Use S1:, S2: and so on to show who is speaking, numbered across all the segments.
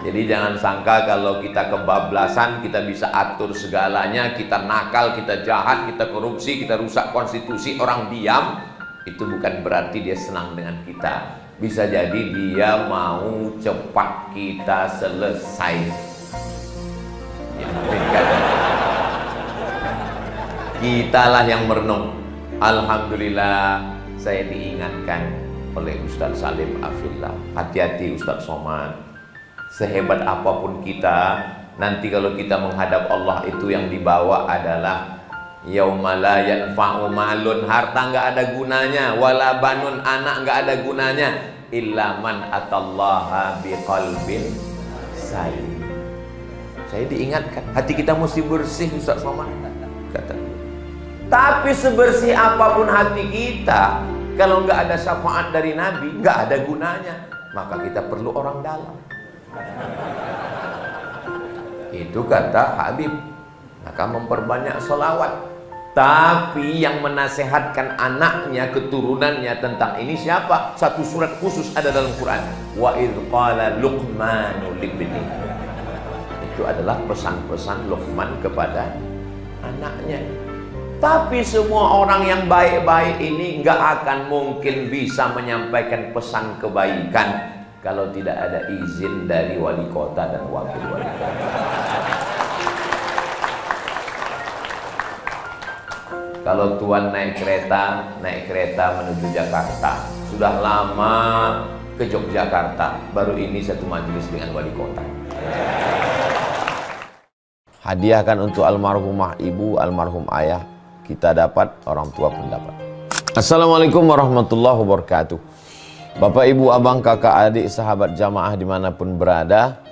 S1: Jadi jangan sangka kalau kita kebablasan kita bisa atur segalanya, kita nakal, kita jahat, kita korupsi, kita rusak konstitusi, orang diam. Itu bukan berarti dia senang dengan kita. Bisa jadi dia mau cepat kita selesai. Ya, kitalah yang merenung. Alhamdulillah saya diingatkan oleh Ustadz Salim Afillah, hati-hati Ustadz Somad. Sehebat apapun kita, nanti kalau kita menghadap Allah itu yang dibawa adalah yauma la yanfa'u malun, harta nggak ada gunanya, wala banun, anak nggak ada gunanya, illa man atallaha biqalbin salim. Saya diingatkan, hati kita mesti bersih Ustaz Somad kata. Tapi sebersih apapun hati kita, kalau nggak ada syafaat dari Nabi, nggak ada gunanya. Maka kita perlu orang dalam. Itu kata Habib. Maka memperbanyak sholawat. Tapi yang menasehatkan anaknya, keturunannya tentang ini siapa? Satu surat khusus ada dalam Quran. Wa idh qala Luqmanu libni. Itu adalah pesan-pesan Luqman kepada anaknya. Tapi semua orang yang baik-baik ini nggak akan mungkin bisa menyampaikan pesan kebaikan kalau tidak ada izin dari wali kota dan wakil wali kota. Kalau tuan naik kereta menuju Jakarta, sudah lama ke Yogyakarta, baru ini satu majelis dengan wali kota. Hadiahkan untuk almarhumah ibu, almarhum ayah, kita dapat, orang tua pun dapat. Assalamualaikum warahmatullahi wabarakatuh. Bapak, ibu, abang, kakak, adik, sahabat jamaah dimanapun berada,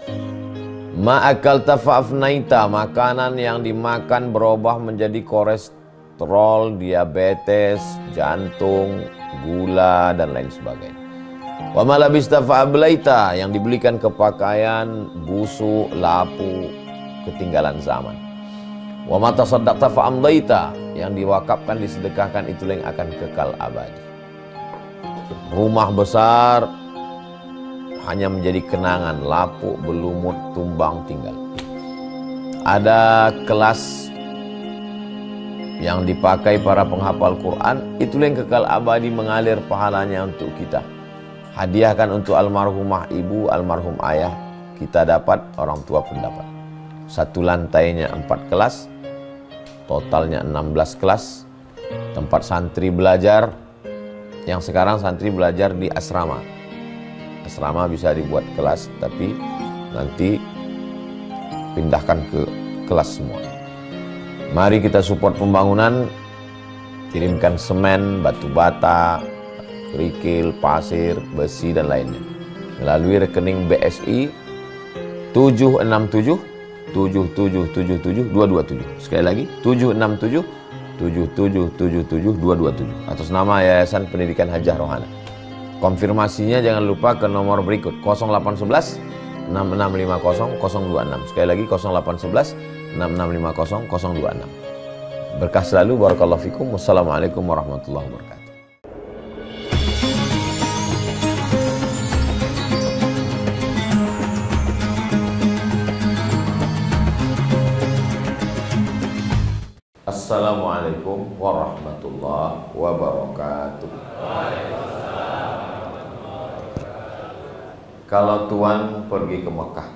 S1: ma'akal tafa'afnaita, makanan yang dimakan berubah menjadi kolesterol, diabetes, jantung, gula, dan lain sebagainya. Wa malabista fa'ablaita, yang dibelikan ke pakaian, busuk, lapu, ketinggalan zaman. Wa mata saddaqta fa'amdaita, yang diwakafkan, disedekahkan, itu yang akan kekal abadi. Rumah besar hanya menjadi kenangan, lapuk, berlumut, tumbang, tinggal. Ada kelas yang dipakai para penghafal Quran, itu yang kekal abadi, mengalir pahalanya untuk kita. Hadiahkan untuk almarhumah ibu, almarhum ayah, kita dapat, orang tua pun dapat. Satu lantainya 4 kelas, totalnya 16 kelas, tempat santri belajar. Yang sekarang santri belajar di asrama. Asrama bisa dibuat kelas, tapi nanti pindahkan ke kelas semua. Mari kita support pembangunan, kirimkan semen, batu bata, kerikil, pasir, besi, dan lainnya melalui rekening BSI 767 7777 227. Sekali lagi 767 7777 227 atas nama Yayasan Pendidikan Hajah Rohana. Konfirmasinya jangan lupa ke nomor berikut 0811 6650 026. Sekali lagi 0811 6650 026. Berkah selalu, barakallahu fikum. Wassalamualaikum warahmatullahi wabarakatuh. Assalamualaikum warahmatullahi wabarakatuh. Kalau tuan pergi ke Mekah,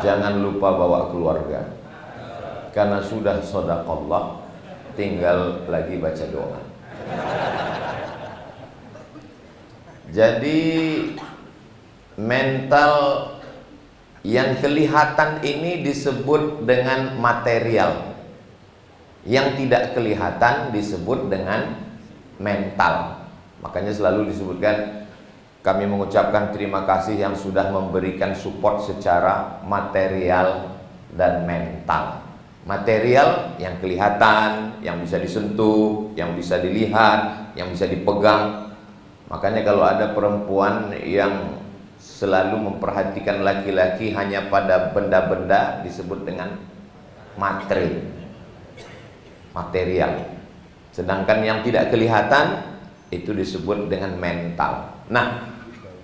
S1: jangan lupa bawa keluarga, karena sudah shadaqallah, tinggal lagi baca doa. Jadi mental yang kelihatan ini disebut dengan material, yang tidak kelihatan disebut dengan mental. Makanya selalu disebutkan, kami mengucapkan terima kasih yang sudah memberikan support secara material dan mental. Material yang kelihatan, yang bisa disentuh, yang bisa dilihat, yang bisa dipegang. Makanya kalau ada perempuan yang selalu memperhatikan laki-laki hanya pada benda-benda, disebut dengan materi, material. Sedangkan yang tidak kelihatan itu disebut dengan mental. Nah,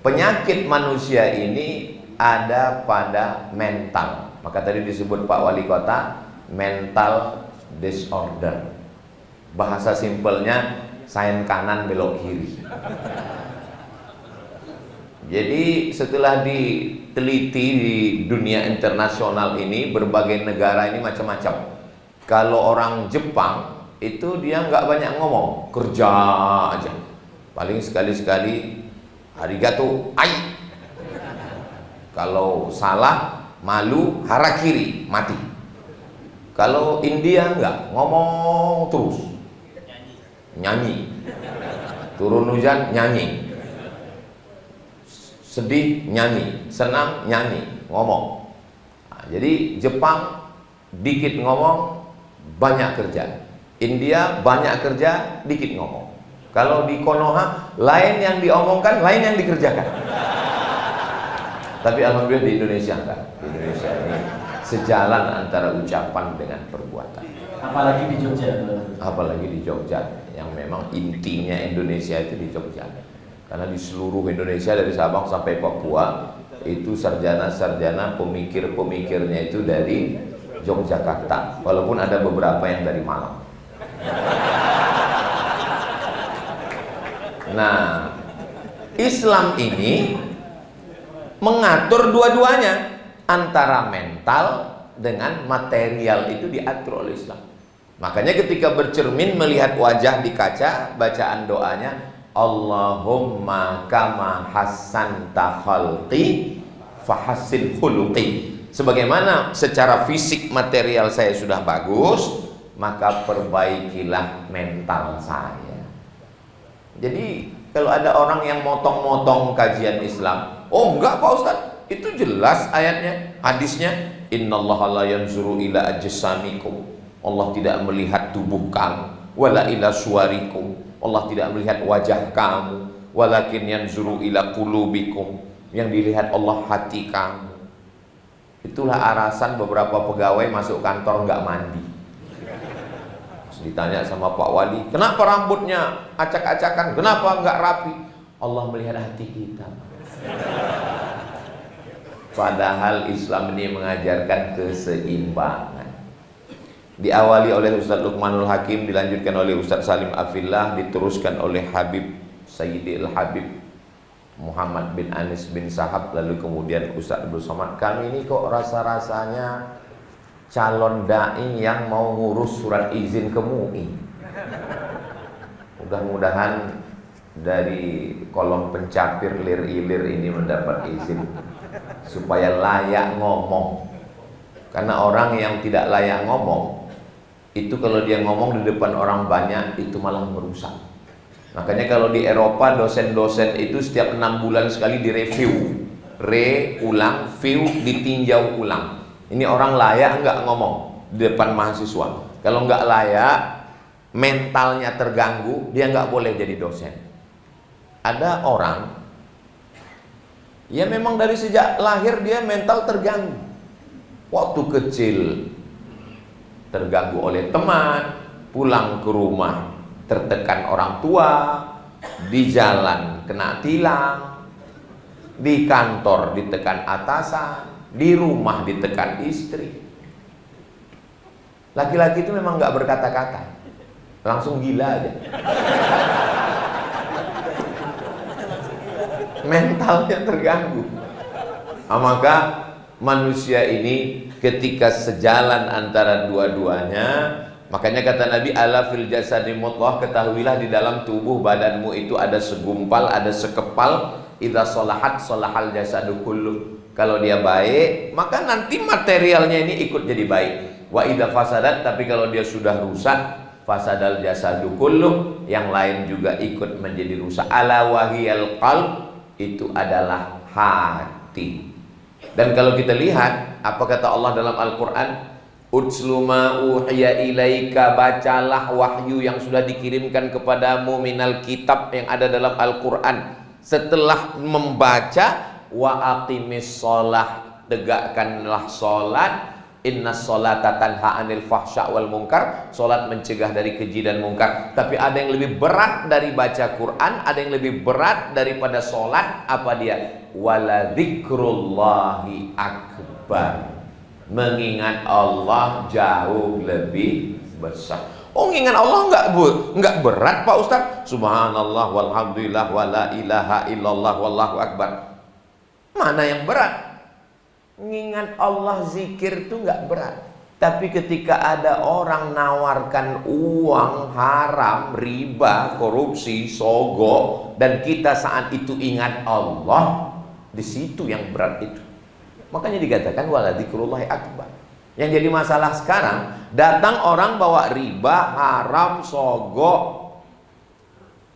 S1: penyakit manusia ini ada pada mental. Maka tadi disebut Pak Wali Kota mental disorder. Bahasa simpelnya sain kanan belok kiri. Jadi setelah diteliti di dunia internasional ini, berbagai negara ini macam-macam. Kalau orang Jepang itu dia nggak banyak ngomong, kerja aja. Paling sekali-sekali arigato, ai. Kalau salah, malu, harakiri, mati. Kalau India nggak, ngomong terus, nyanyi. Turun hujan, nyanyi. Sedih, nyanyi. Senang, nyanyi, ngomong. Nah, jadi Jepang dikit ngomong, banyak kerja. India banyak kerja, dikit ngomong. Kalau di Konoha, lain yang diomongkan, lain yang dikerjakan. Tapi alhamdulillah di Indonesia enggak. Di Indonesia ini sejalan antara ucapan dengan perbuatan.
S2: Apalagi di Jogja.
S1: Apalagi di Jogja, yang memang intinya Indonesia itu di Jogja. Karena di seluruh Indonesia dari Sabang sampai Papua itu sarjana-sarjana pemikir-pemikirnya itu dari Yogyakarta, walaupun ada beberapa yang dari Malang. Nah, Islam ini mengatur dua-duanya, antara mental dengan material itu diatur oleh Islam. Makanya ketika bercermin melihat wajah di kaca, bacaan doanya Allahumma kama hassanta khalqi fahassin khuluqi. Sebagaimana secara fisik material saya sudah bagus, maka perbaikilah mental saya. Jadi kalau ada orang yang motong-motong kajian Islam, oh enggak Pak Ustadz, itu jelas ayatnya, hadisnya, innallaha la yanzuru ila ajsamikum. Allah tidak melihat tubuh kamu, wala ila suwarikum. Allah tidak melihat wajah kamu, walakin yanzuru ila qulubikum. Yang dilihat Allah hati kamu. Itulah alasan beberapa pegawai masuk kantor nggak mandi. Terus ditanya sama Pak Wali, kenapa rambutnya acak-acakan? Kenapa nggak rapi? Allah melihat hati kita. Padahal Islam ini mengajarkan keseimbangan. Diawali oleh Ustadz Luqmanul Hakim, dilanjutkan oleh Ustadz Salim Afillah, diteruskan oleh Habib Sayyidil Habib Muhammad bin Anis bin Sahab, lalu kemudian Ustadz Abdul Somad. Kami ini kok rasa-rasanya calon da'i yang mau ngurus surat izin ke MUI. Mudah-mudahan dari kolom pencapir lir-ilir ini mendapat izin supaya layak ngomong. Karena orang yang tidak layak ngomong itu kalau dia ngomong di depan orang banyak itu malah merusak. Makanya kalau di Eropa dosen-dosen itu setiap 6 bulan sekali direview, ulang, view, ditinjau ulang. Ini orang layak nggak ngomong di depan mahasiswa. Kalau nggak layak, mentalnya terganggu, dia nggak boleh jadi dosen. Ada orang, ya memang dari sejak lahir dia mental terganggu. Waktu kecil terganggu oleh teman, pulang ke rumah tertekan orang tua, di jalan kena tilang, di kantor ditekan atasan, di rumah ditekan istri. Laki-laki itu memang nggak berkata-kata, langsung gila aja. Mentalnya terganggu. Maka manusia ini ketika sejalan antara dua-duanya, makanya kata Nabi, ala fil jasadi mudghah, ketahuilah di dalam tubuh badanmu itu ada segumpal, ada sekepal, idza sholahat sholahal jasadu kullu. Kalau dia baik, maka nanti materialnya ini ikut jadi baik. Wa idza fasadat, tapi kalau dia sudah rusak, fasadal jasadu kullu, yang lain juga ikut menjadi rusak. Ala wahiyal qalb, itu adalah hati. Dan kalau kita lihat apa kata Allah dalam Al-Quran, utslu ma uhiya ilaika, bacalah wahyu yang sudah dikirimkan kepadamu minal kitab, yang ada dalam Al-Quran. Setelah membaca, wa aqimis sholah, tegakkanlah sholat, Innas sholata tanha 'anil fahsya wal munkar. Salat mencegah dari keji dan mungkar. Tapi ada yang lebih berat dari baca Quran, ada yang lebih berat daripada salat. Apa dia? Wala dzikrullahi akbar. Mengingat Allah jauh lebih besar. Oh, mengingat Allah enggak berat Pak Ustaz. Subhanallah walhamdulillah wala ilaha illallah wallahu akbar. Mana yang berat? Mengingat Allah, zikir itu nggak berat. Tapi ketika ada orang nawarkan uang haram, riba, korupsi, sogok, dan kita saat itu ingat Allah, di situ yang berat itu. Makanya dikatakan wala dzikrullahi akbar. Yang jadi masalah sekarang, datang orang bawa riba, haram, sogok,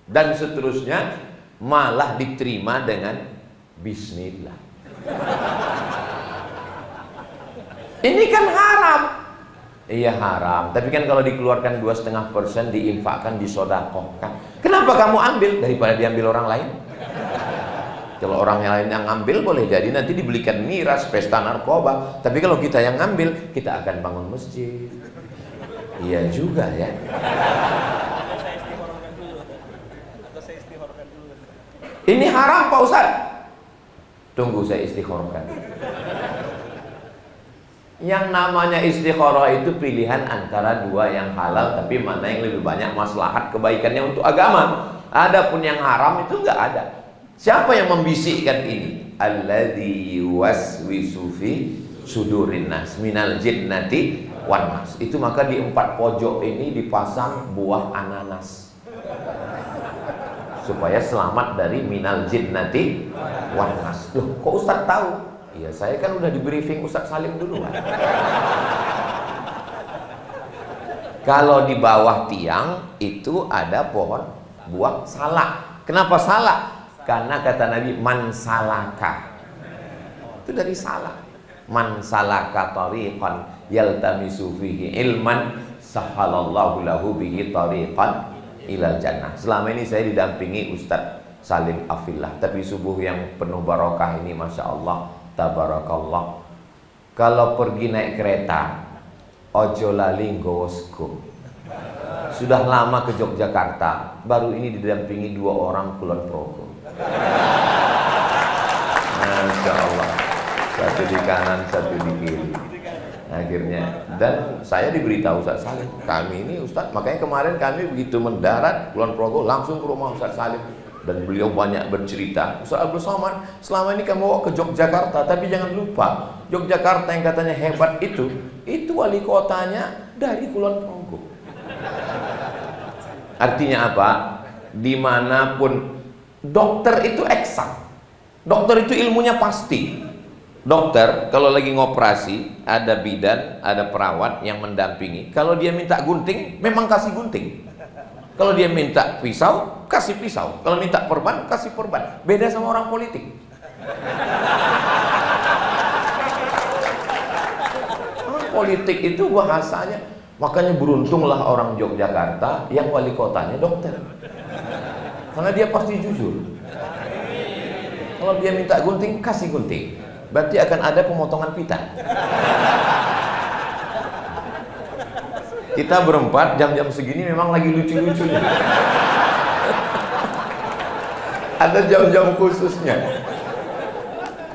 S1: dan seterusnya, malah diterima dengan bismillah. Ini kan haram. Iya haram. Tapi kan kalau dikeluarkan 2,5% diinfakkan, disodakohkan. Kenapa kamu ambil daripada diambil orang lain? Kalau orang yang lain yang ambil boleh jadi nanti dibelikan miras, pesta narkoba. Tapi kalau kita yang ngambil, kita akan bangun masjid. Iya juga ya. Ini haram Pak Ustaz. Tunggu saya istikharahkan. Yang namanya istikharah itu pilihan antara dua yang halal, tapi mana yang lebih banyak maslahat kebaikannya untuk agama. Adapun yang haram itu enggak ada. Siapa yang membisikkan ini? Alladzi yuwaswisu fi sudurin nas minal jinnati wan nas. Itu maka di 4 pojok ini dipasang buah ananas. Supaya selamat dari minal jinnati wan nas. Loh, kok Ustaz tahu? Iya, saya kan udah di briefing Ustaz Salim dulu. Kalau di bawah tiang itu ada pohon buah salak. Kenapa salak? Karena kata Nabi man salaka. Itu dari salak. Man salaka tariqan yaltamisu fihi ilman sahalallahu lahu bihi tariqan ilal jannah. Selama ini saya didampingi Ustaz Salim Afillah, tapi subuh yang penuh barokah ini Masya Allah, tabarakallah. Kalau pergi naik kereta, ojo lali nggawa. Sudah lama ke Yogyakarta, baru ini didampingi 2 orang Kulon Progo. Masya Allah, satu di kanan, satu di kiri. Akhirnya, dan saya diberitahu Ustaz Salim, kami ini Ustaz, makanya kemarin kami begitu mendarat Kulon Progo langsung ke rumah Ustaz Salim. Dan beliau banyak bercerita, Ustaz Abdul Somad, selama ini kamu bawa ke Yogyakarta, tapi jangan lupa, Yogyakarta yang katanya hebat itu wali kotanya dari Kulon Progo. Artinya apa? Dimanapun, dokter itu eksak. Dokter itu ilmunya pasti. Dokter kalau lagi ngoperasi, ada bidan, ada perawat yang mendampingi. Kalau dia minta gunting, memang kasih gunting. Kalau dia minta pisau, kasih pisau. Kalau minta perban, kasih perban. Beda sama orang politik. Orang politik itu bahasanya, makanya beruntunglah orang Yogyakarta yang wali kotanya dokter. Karena dia pasti jujur. Kalau dia minta gunting, kasih gunting. Berarti akan ada pemotongan pita. Kita berempat jam-jam segini memang lagi lucu-lucunya. Ada jam-jam khususnya.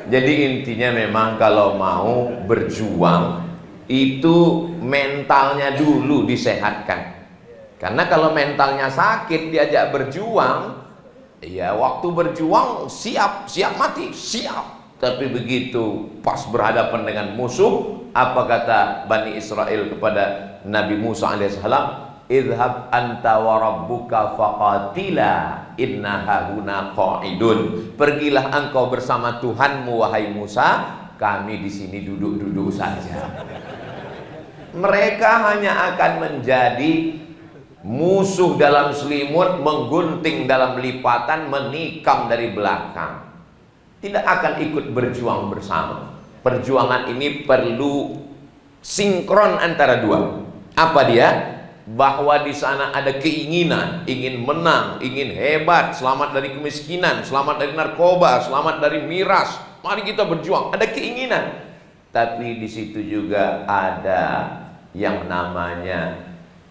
S1: Jadi intinya memang kalau mau berjuang itu mentalnya dulu disehatkan. Karena kalau mentalnya sakit diajak berjuang, ya waktu berjuang siap mati, siap. Tapi begitu pas berhadapan dengan musuh, apa kata Bani Israel kepada Nabi Musa alaihissalam? Idhab anta wa rabbuka faqatila inna hahuna qa'idun. Pergilah engkau bersama Tuhanmu wahai Musa, kami di sini duduk-duduk saja. Mereka hanya akan menjadi musuh dalam selimut, menggunting dalam lipatan, menikam dari belakang. Tidak akan ikut berjuang bersama. Perjuangan ini perlu sinkron antara dua. Apa dia? Bahwa di sana ada keinginan, ingin menang, ingin hebat, selamat dari kemiskinan, selamat dari narkoba, selamat dari miras. Mari kita berjuang. Ada keinginan. tapi di situ juga ada yang namanya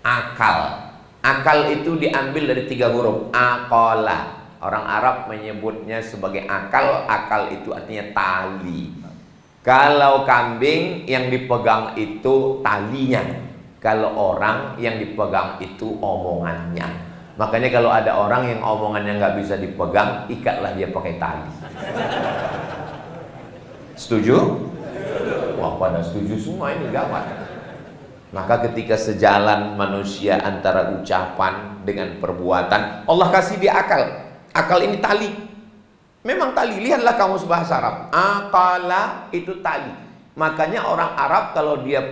S1: akal. Akal itu diambil dari 3 huruf, aqala. Orang Arab menyebutnya sebagai akal. Akal itu artinya tali. Kalau kambing yang dipegang itu talinya, kalau orang yang dipegang itu omongannya. Makanya kalau ada orang yang omongannya nggak bisa dipegang, ikatlah dia pakai tali. Setuju? Wah, pada setuju semua, ini gawat. Maka ketika sejalan manusia antara ucapan dengan perbuatan, Allah kasih dia akal. Akal ini tali. Memang tali. Lihatlah kamus bahasa Arab. Aqala itu tali. Makanya orang Arab kalau dia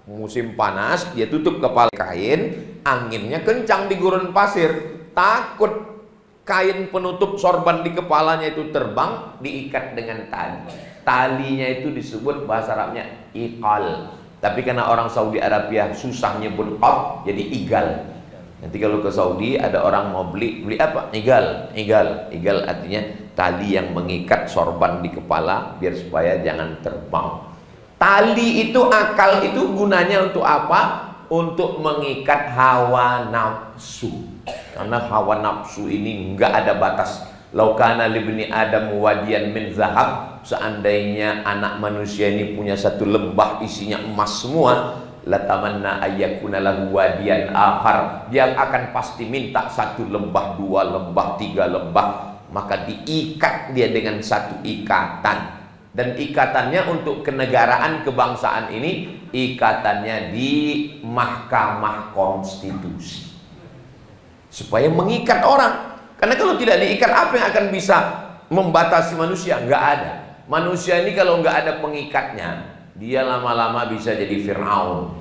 S1: musim panas, dia tutup kepala kain, anginnya kencang di gurun pasir. Takut kain penutup sorban di kepalanya itu terbang, diikat dengan tali. Talinya itu disebut bahasa Arabnya iqal. Tapi karena orang Saudi Arabia susah nyebut qab, jadi igal. Nanti kalau ke Saudi ada orang mau beli apa? Igal. Igal artinya tali yang mengikat sorban di kepala biar supaya jangan terbang. Tali itu, akal itu gunanya untuk apa? Untuk mengikat hawa nafsu. Karena hawa nafsu ini enggak ada batas. Laukana libni Adam wadiyan min zahab, seandainya anak manusia ini punya satu lembah isinya emas semua, latamanna ayyakuna lahu wadiyan akhar, dia akan pasti minta satu lembah, 2 lembah, 3 lembah. Maka diikat dia dengan satu ikatan, dan ikatannya untuk kenegaraan kebangsaan ini, ikatannya di Mahkamah Konstitusi supaya mengikat orang. Karena kalau tidak diikat, apa yang akan bisa membatasi manusia? Nggak ada. Manusia ini kalau nggak ada pengikatnya, dia lama-lama bisa jadi Fir'aun.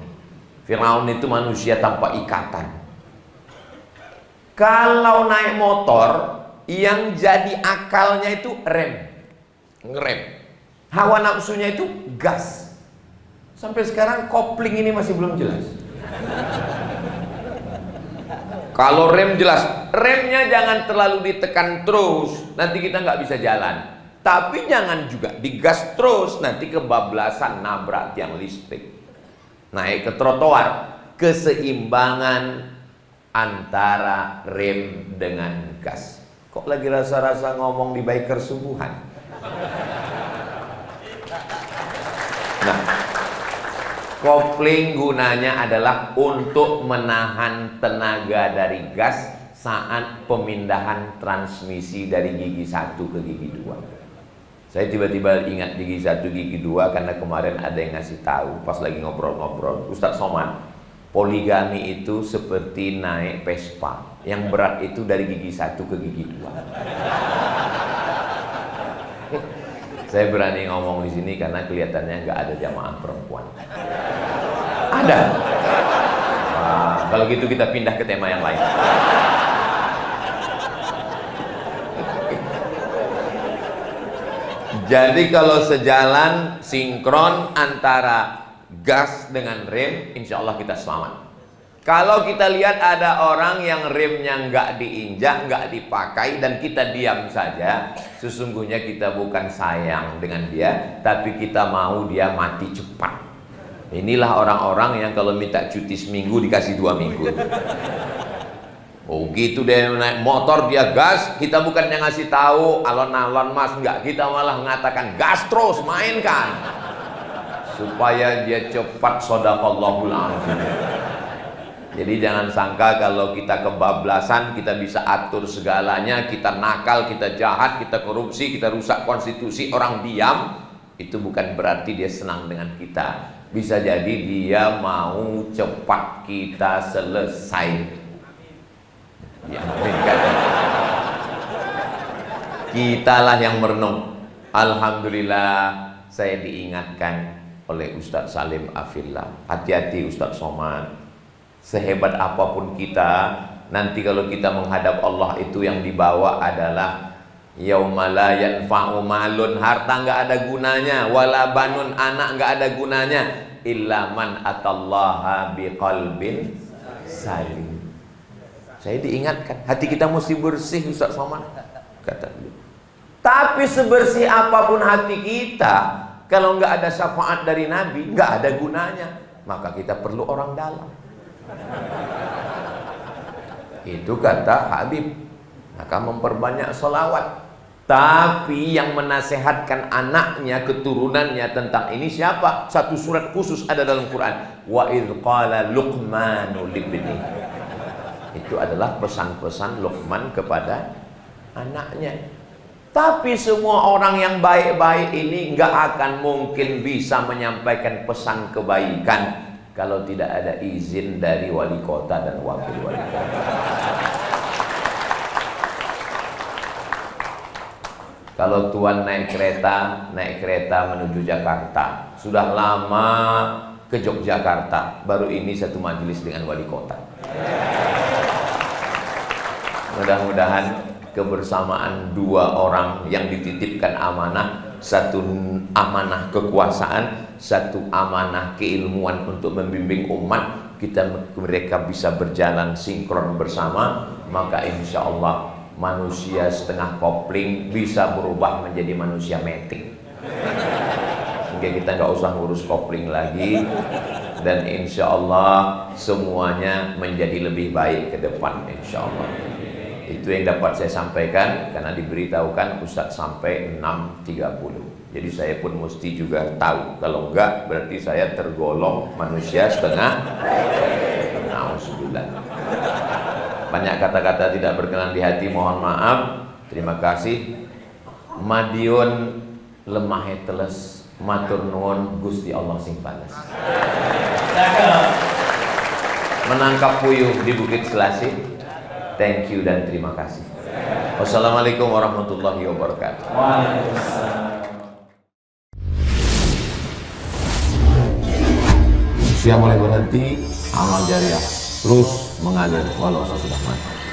S1: Fir'aun itu manusia tanpa ikatan. Kalau naik motor, yang jadi akalnya itu rem, ngerem. Hawa nafsunya itu gas. Sampai sekarang kopling ini masih belum jelas. Kalau rem jelas, remnya jangan terlalu ditekan terus, nanti kita nggak bisa jalan. Tapi jangan juga digas terus, nanti kebablasan nabrak tiang listrik. Naik ke trotoar, keseimbangan antara rem dengan gas. Kok lagi rasa-rasa ngomong di biker subuhan? Nah, kopling gunanya adalah untuk menahan tenaga dari gas saat pemindahan transmisi dari gigi 1 ke gigi 2. Saya tiba-tiba ingat gigi 1, gigi 2 karena kemarin ada yang ngasih tahu pas lagi ngobrol-ngobrol, Ustadz Somad, poligami itu seperti naik Vespa, yang berat itu dari gigi 1 ke gigi 2. Saya berani ngomong di sini karena kelihatannya nggak ada jamaah perempuan. Ada. Wah, kalau gitu kita pindah ke tema yang lain. Jadi kalau sejalan sinkron antara gas dengan rem, insya Allah kita selamat. Kalau kita lihat ada orang yang remnya nggak diinjak, nggak dipakai, dan kita diam saja, sesungguhnya kita bukan sayang dengan dia, tapi kita mau dia mati cepat. Inilah orang-orang yang kalau minta cuti seminggu dikasih 2 minggu. Oh gitu deh, naik motor dia gas, kita bukan yang ngasih tahu alon-alon mas, enggak, kita malah mengatakan gas terus, mainkan supaya dia cepat shadaqallahul azim. Jadi jangan sangka kalau kita kebablasan kita bisa atur segalanya, kita nakal, kita jahat, kita korupsi, kita rusak konstitusi, orang diam, itu bukan berarti dia senang dengan kita. Bisa jadi dia mau cepat kita selesai. Ya, kitalah yang merenung. Alhamdulillah saya diingatkan oleh Ustadz Salim Afillah, hati-hati Ustadz Somad. Sehebat apapun kita, nanti kalau kita menghadap Allah itu yang dibawa adalah yauma la yanfa'u malun, harta nggak ada gunanya, wala banun, anak nggak ada gunanya, illa man atallaha biqalbin salim. Saya diingatkan, hati kita mesti bersih Ustaz Somad, kata beliau. Tapi sebersih apapun hati kita, Kalau nggak ada syafaat dari Nabi, nggak ada gunanya. Maka kita perlu orang dalam. Itu kata Habib. Maka memperbanyak sholawat. Tapi yang menasehatkan anaknya, keturunannya tentang ini siapa? Satu surat khusus ada dalam Quran. Wa idh qala Luqmanu libni. Itu adalah pesan-pesan Luqman kepada anaknya. Tapi semua orang yang baik-baik ini nggak akan mungkin bisa menyampaikan pesan kebaikan kalau tidak ada izin dari wali kota dan wakil wali kota. Kalau tuan naik kereta menuju Jakarta, sudah lama ke Yogyakarta, baru ini satu majelis dengan wali kota. Mudah-mudahan kebersamaan dua orang yang dititipkan amanah, satu amanah kekuasaan, satu amanah keilmuan untuk membimbing umat, mereka bisa berjalan sinkron bersama, maka insya Allah manusia setengah kopling bisa berubah menjadi manusia metik. Sehingga kita nggak usah ngurus kopling lagi, dan insya Allah semuanya menjadi lebih baik ke depan insya Allah. Itu yang dapat saya sampaikan karena diberitahukan Ustadz sampai 6.30. Jadi saya pun mesti juga tahu, kalau enggak berarti saya tergolong manusia setengah. Nauzubillah. Banyak kata-kata tidak berkenan di hati, mohon maaf. Terima kasih. Madiun lemah teles, matur nuwun Gusti Allah sing panas. Menangkap puyuh di Bukit Selasih. Thank you dan terima kasih. Wassalamualaikum warahmatullahi wabarakatuh.
S2: Waalaikumsalam.
S1: Usia mulai berhenti, amal jariah terus mengalir walau sesudah mati.